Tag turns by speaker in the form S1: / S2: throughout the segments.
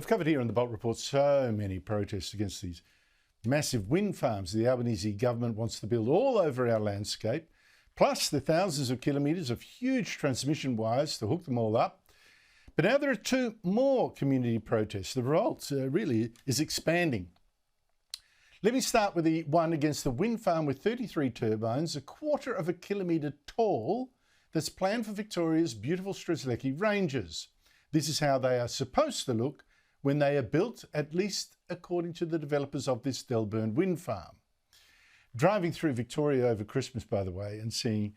S1: I've covered here on the Bolt Report so many protests against these massive wind farms the Albanese government wants to build all over our landscape, plus the thousands of kilometres of huge transmission wires to hook them all up. But now there are two more community protests. The revolt really is expanding. Let me start with the one against the wind farm with 33 turbines, a quarter of a kilometre tall, that's planned for Victoria's beautiful Strzelecki ranges. This is how they are supposed to look when they are built, at least according to the developers of this Delburn wind farm. Driving through Victoria over Christmas, by the way, and seeing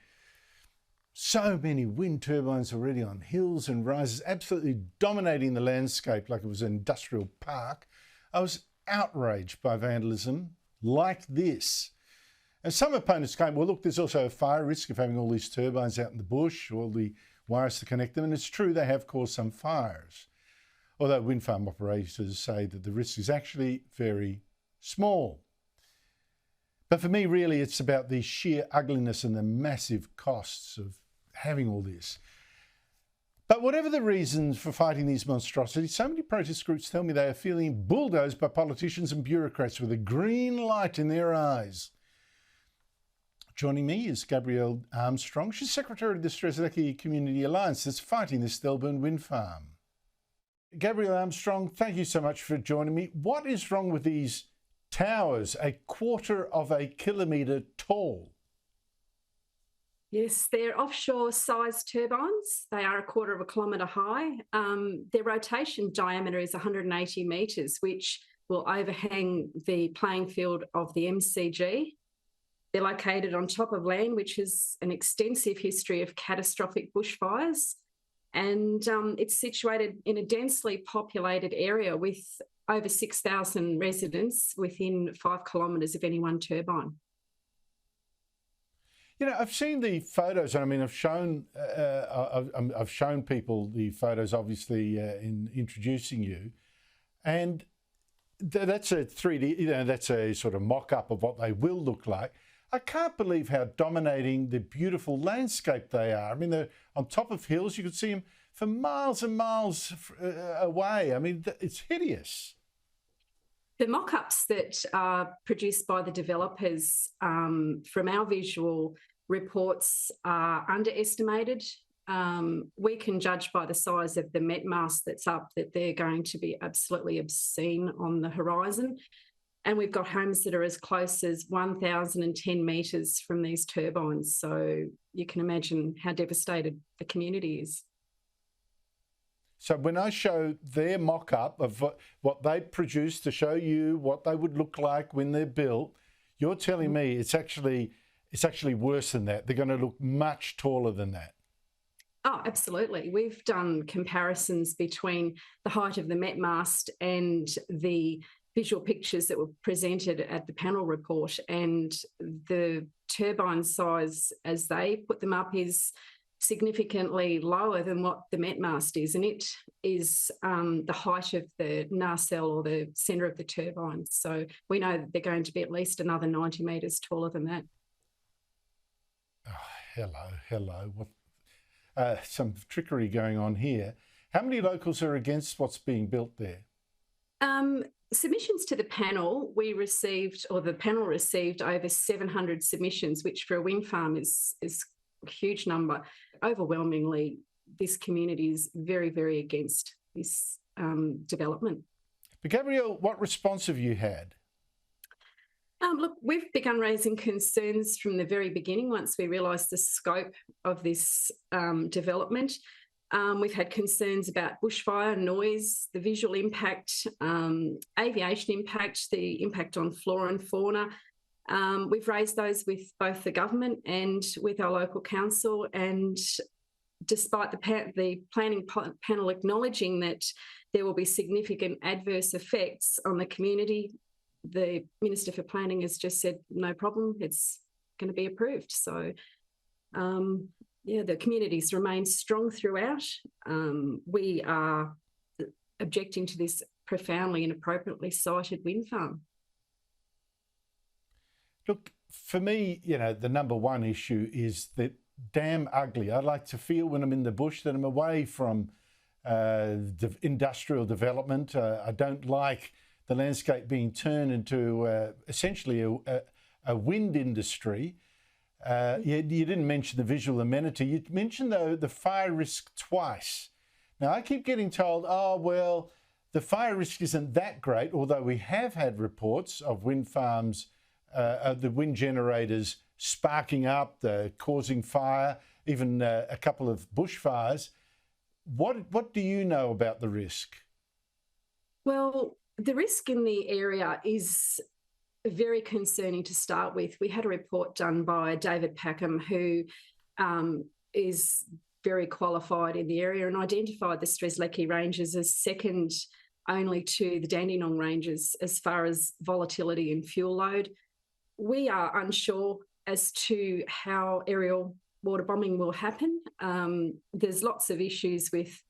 S1: so many wind turbines already on hills and rises, absolutely dominating the landscape like it was an industrial park, I was outraged by vandalism like this. And some opponents claim, well, look, there's also a fire risk of having all these turbines out in the bush, all the wires to connect them, and it's true they have caused some fires. Although wind farm operators say that the risk is actually very small. But for me, really, it's about the sheer ugliness and the massive costs of having all this. But whatever the reasons for fighting these monstrosities, so many protest groups tell me they are feeling bulldozed by politicians and bureaucrats with a green light in their eyes. Joining me is Gabrielle Armstrong. She's secretary of the Strzelecki Community Alliance that's fighting this Delburn wind farm. Gabrielle Armstrong, thank you so much for joining me. What is wrong with these towers, a quarter of a kilometre tall?
S2: Yes, they're offshore-sized turbines. They are a quarter of a kilometre high. Their rotation diameter is 180 metres, which will overhang the playing field of the MCG. They're located on top of land, which has an extensive history of catastrophic bushfires. And it's situated in a densely populated area with over 6,000 residents within 5 kilometres of any one turbine.
S1: You know, I've seen the photos. I mean, I've shown people the photos, obviously, in introducing you, and that's a 3D. You know, that's a sort of mock-up of what they will look like. I can't believe how dominating the beautiful landscape they are. I mean, they're on top of hills. You could see them for miles and miles away. I mean, it's hideous.
S2: The mock-ups that are produced by the developers from our visual reports are underestimated. We can judge by the size of the met mast that's up that they're going to be absolutely obscene on the horizon. And we've got homes that are as close as 1,010 metres from these turbines. So you can imagine how devastated the community is.
S1: So when I show their mock-up of what they produce to show you what they would look like when they're built, you're telling me it's actually worse than that. They're going to look much taller than that.
S2: Oh, absolutely. We've done comparisons between the height of the met mast and the visual pictures that were presented at the panel report, and the turbine size as they put them up is significantly lower than what the met mast is, and it is the height of the nacelle or the centre of the turbine. So we know that they're going to be at least another 90 metres taller than that.
S1: Oh, hello. What? Some trickery going on here. How many locals are against what's being built there?
S2: Submissions to the panel, the panel received over 700 submissions, which for a wind farm is a huge number. Overwhelmingly, this community is very, very against this development.
S1: But Gabrielle, what response have you had?
S2: Look, we've begun raising concerns from the very beginning once we realised the scope of this development. We've had concerns about bushfire, noise, the visual impact, aviation impact, the impact on flora and fauna. We've raised those with both the government and with our local council, and despite the planning panel acknowledging that there will be significant adverse effects on the community, the Minister for Planning has just said, no problem, it's going to be approved. So, the communities remain strong throughout. We are objecting to this profoundly inappropriately sited wind farm.
S1: Look, for me, the number one issue is that damn ugly. I like to feel when I'm in the bush that I'm away from industrial development. I don't like the landscape being turned into essentially a wind industry. You didn't mention the visual amenity. You mentioned, though, the fire risk twice. Now, I keep getting told, oh, well, the fire risk isn't that great, although we have had reports of wind farms, the wind generators sparking up, causing fire, even a couple of bushfires. What do you know about the risk?
S2: Well, the risk in the area is very concerning to start with. We had a report done by David Packham, who is very qualified in the area, and identified the Strzelecki ranges as second only to the Dandenong ranges as far as volatility and fuel load. We are unsure as to how aerial water bombing will happen. There's lots of issues with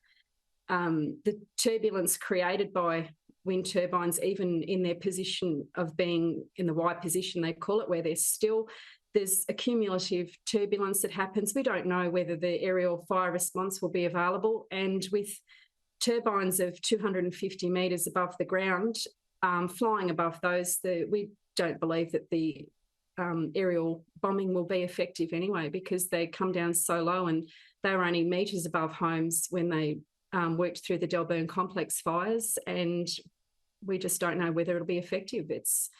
S2: the turbulence created by wind turbines, even in their position of being in the Y position, they call it, where they're still. There's a cumulative turbulence that happens. We don't know whether the aerial fire response will be available. And with turbines of 250 metres above the ground, flying above those, we don't believe that the aerial bombing will be effective anyway, because they come down so low, and they were only metres above homes when they worked through the Delburn complex fires, and we just don't know whether it'll be effective. It's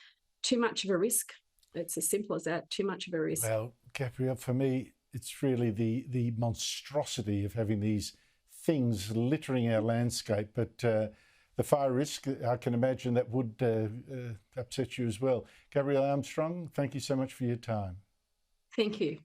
S2: too much of a risk. It's as simple as that, too much of a risk.
S1: Well, Gabrielle, for me, it's really the monstrosity of having these things littering our landscape, but the fire risk, I can imagine that would upset you as well. Gabrielle Armstrong, thank you so much for your time.
S2: Thank you.